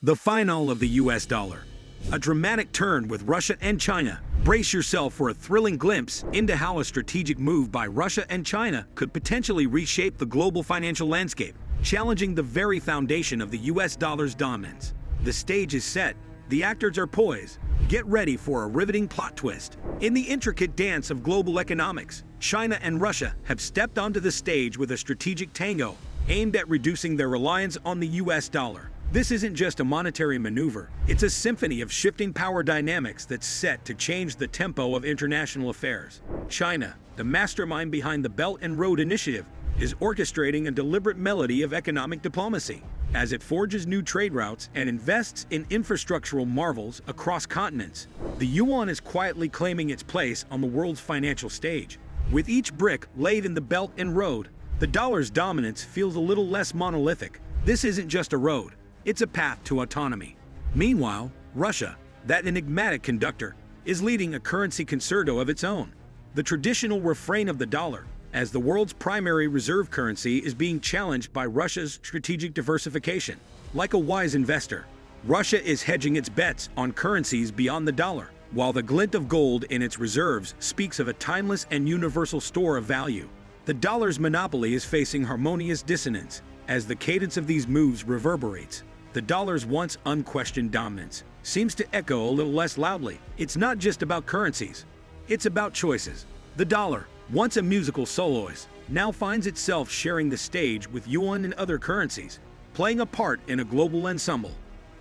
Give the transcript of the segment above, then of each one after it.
The final of the US dollar. A dramatic turn with Russia and China. Brace yourself for a thrilling glimpse into how a strategic move by Russia and China could potentially reshape the global financial landscape, challenging the very foundation of the US dollar's dominance. The stage is set. The actors are poised. Get ready for a riveting plot twist. In the intricate dance of global economics, China and Russia have stepped onto the stage with a strategic tango aimed at reducing their reliance on the US dollar. This isn't just a monetary maneuver, it's a symphony of shifting power dynamics that's set to change the tempo of international affairs. China, the mastermind behind the Belt and Road Initiative, is orchestrating a deliberate melody of economic diplomacy as it forges new trade routes and invests in infrastructural marvels across continents. The yuan is quietly claiming its place on the world's financial stage. With each brick laid in the Belt and Road, the dollar's dominance feels a little less monolithic. This isn't just a road. It's a path to autonomy. Meanwhile, Russia, that enigmatic conductor, is leading a currency concerto of its own. The traditional refrain of the dollar, as the world's primary reserve currency, is being challenged by Russia's strategic diversification. Like a wise investor, Russia is hedging its bets on currencies beyond the dollar, while the glint of gold in its reserves speaks of a timeless and universal store of value. The dollar's monopoly is facing harmonious dissonance as the cadence of these moves reverberates. The dollar's once unquestioned dominance seems to echo a little less loudly. It's not just about currencies, it's about choices. The dollar, once a musical soloist, now finds itself sharing the stage with yuan and other currencies, playing a part in a global ensemble.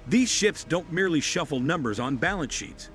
These shifts don't merely shuffle numbers on balance sheets.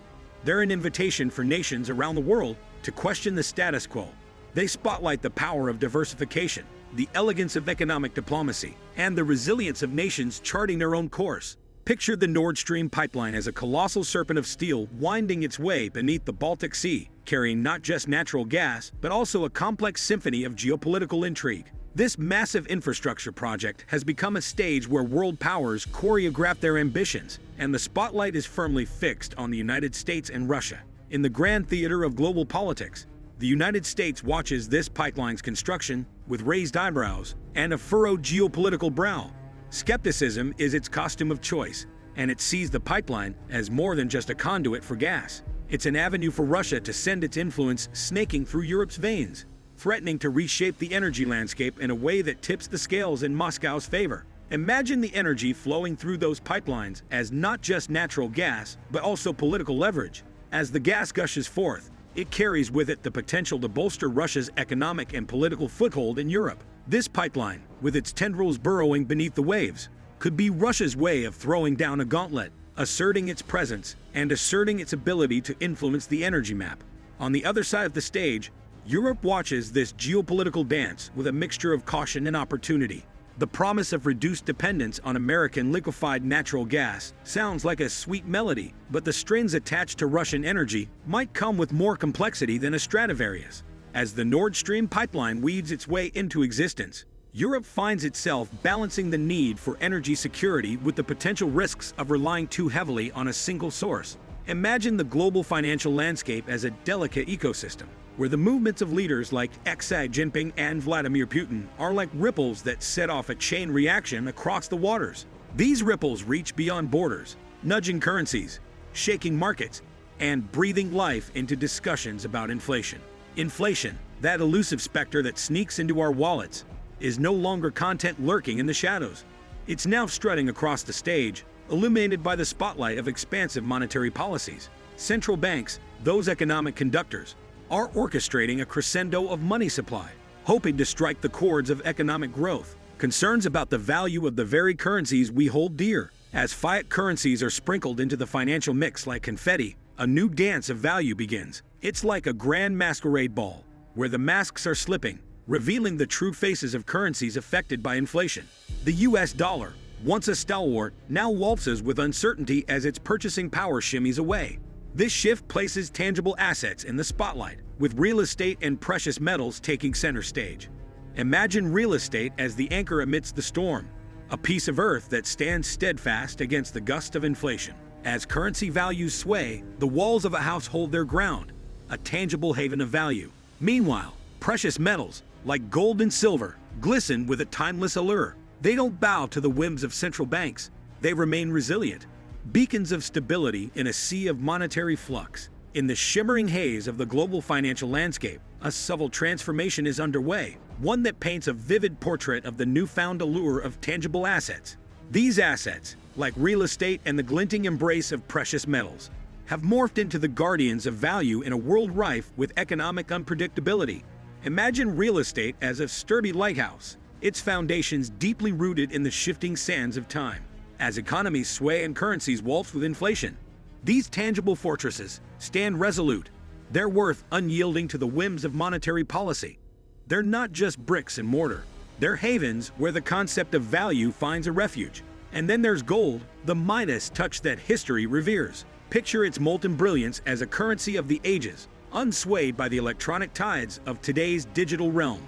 They're an invitation for nations around the world to question the status quo. They spotlight the power of diversification, the elegance of economic diplomacy, and the resilience of nations charting their own course. Picture the Nord Stream pipeline as a colossal serpent of steel winding its way beneath the Baltic Sea, carrying not just natural gas, but also a complex symphony of geopolitical intrigue. This massive infrastructure project has become a stage where world powers choreograph their ambitions, and the spotlight is firmly fixed on the United States and Russia. In the grand theater of global politics, the United States watches this pipeline's construction with raised eyebrows and a furrowed geopolitical brow. Skepticism is its costume of choice, and it sees the pipeline as more than just a conduit for gas. It's an avenue for Russia to send its influence snaking through Europe's veins, threatening to reshape the energy landscape in a way that tips the scales in Moscow's favor. Imagine the energy flowing through those pipelines as not just natural gas, but also political leverage. As the gas gushes forth, it carries with it the potential to bolster Russia's economic and political foothold in Europe. This pipeline, with its tendrils burrowing beneath the waves, could be Russia's way of throwing down a gauntlet, asserting its presence and asserting its ability to influence the energy map. On the other side of the stage, Europe watches this geopolitical dance with a mixture of caution and opportunity. The promise of reduced dependence on American liquefied natural gas sounds like a sweet melody, but the strings attached to Russian energy might come with more complexity than a Stradivarius. As the Nord Stream pipeline weaves its way into existence, Europe finds itself balancing the need for energy security with the potential risks of relying too heavily on a single source. Imagine the global financial landscape as a delicate ecosystem, where the movements of leaders like Xi Jinping and Vladimir Putin are like ripples that set off a chain reaction across the waters. These ripples reach beyond borders, nudging currencies, shaking markets, and breathing life into discussions about inflation. Inflation, that elusive specter that sneaks into our wallets, is no longer content lurking in the shadows. It's now strutting across the stage, illuminated by the spotlight of expansive monetary policies. Central banks, those economic conductors, are orchestrating a crescendo of money supply, hoping to strike the chords of economic growth. Concerns about the value of the very currencies we hold dear. As fiat currencies are sprinkled into the financial mix like confetti, a new dance of value begins. It's like a grand masquerade ball, where the masks are slipping, revealing the true faces of currencies affected by inflation. The US dollar, once a stalwart, now waltzes with uncertainty as its purchasing power shimmies away. This shift places tangible assets in the spotlight, with real estate and precious metals taking center stage. Imagine real estate as the anchor amidst the storm, a piece of earth that stands steadfast against the gust of inflation. As currency values sway, the walls of a house hold their ground, a tangible haven of value. Meanwhile, precious metals, like gold and silver, glisten with a timeless allure. They don't bow to the whims of central banks. they remain resilient, beacons of stability in a sea of monetary flux. In the shimmering haze of the global financial landscape, a subtle transformation is underway, one that paints a vivid portrait of the newfound allure of tangible assets. These assets, like real estate and the glinting embrace of precious metals, have morphed into the guardians of value in a world rife with economic unpredictability. Imagine real estate as a sturdy lighthouse, its foundations deeply rooted in the shifting sands of time. As economies sway and currencies waltz with inflation, these tangible fortresses stand resolute, their worth unyielding to the whims of monetary policy. They're not just bricks and mortar, they're havens where the concept of value finds a refuge. And then there's gold, the Midas touch that history reveres. Picture its molten brilliance as a currency of the ages, unswayed by the electronic tides of today's digital realm.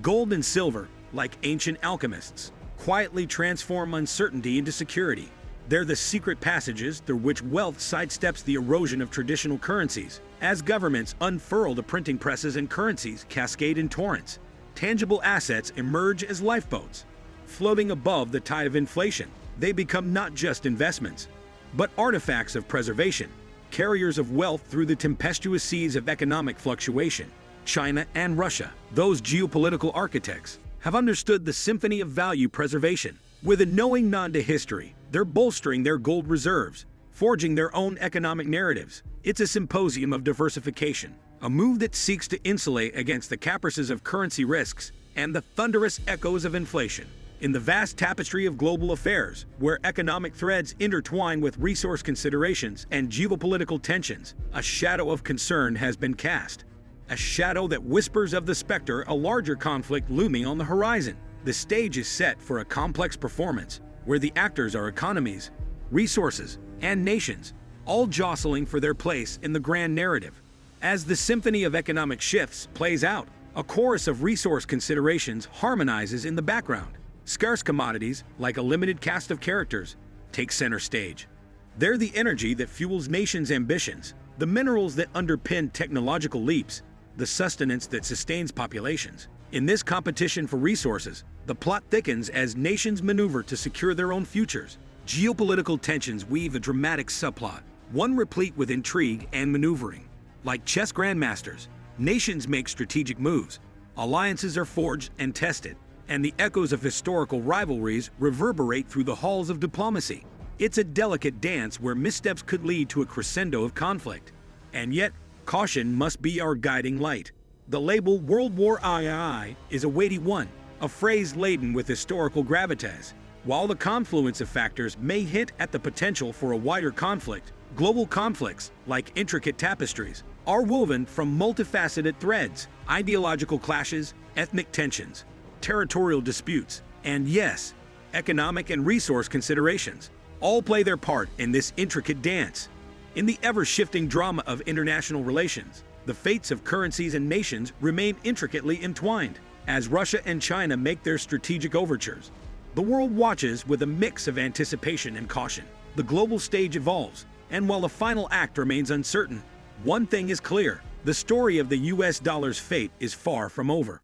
Gold and silver, like ancient alchemists, quietly transform uncertainty into security. They're the secret passages through which wealth sidesteps the erosion of traditional currencies. As governments unfurl the printing presses and currencies cascade in torrents, tangible assets emerge as lifeboats. Floating above the tide of inflation, they become not just investments, but artifacts of preservation, carriers of wealth through the tempestuous seas of economic fluctuation. China and Russia, those geopolitical architects, have understood the symphony of value preservation. With a knowing nod to history, they're bolstering their gold reserves, forging their own economic narratives. It's a symposium of diversification, a move that seeks to insulate against the caprices of currency risks and the thunderous echoes of inflation. In the vast tapestry of global affairs, where economic threads intertwine with resource considerations and geopolitical tensions, a shadow of concern has been cast. A shadow that whispers of the specter a larger conflict looming on the horizon. The stage is set for a complex performance, where the actors are economies, resources, and nations, all jostling for their place in the grand narrative. As the symphony of economic shifts plays out, a chorus of resource considerations harmonizes in the background. Scarce commodities, like a limited cast of characters, take center stage. They're the energy that fuels nations' ambitions, the minerals that underpin technological leaps, the sustenance that sustains populations. In this competition for resources, the plot thickens as nations maneuver to secure their own futures. Geopolitical tensions weave a dramatic subplot, one replete with intrigue and maneuvering. Like chess grandmasters, nations make strategic moves, alliances are forged and tested, and the echoes of historical rivalries reverberate through the halls of diplomacy. It's a delicate dance where missteps could lead to a crescendo of conflict. And yet, caution must be our guiding light. The label World War II is a weighty one, a phrase laden with historical gravitas. While the confluence of factors may hint at the potential for a wider conflict, global conflicts, like intricate tapestries, are woven from multifaceted threads: ideological clashes, ethnic tensions, territorial disputes, and yes, economic and resource considerations, all play their part in this intricate dance. In the ever-shifting drama of international relations, the fates of currencies and nations remain intricately entwined. As Russia and China make their strategic overtures, the world watches with a mix of anticipation and caution. The global stage evolves, and while the final act remains uncertain, one thing is clear: the story of the US dollar's fate is far from over.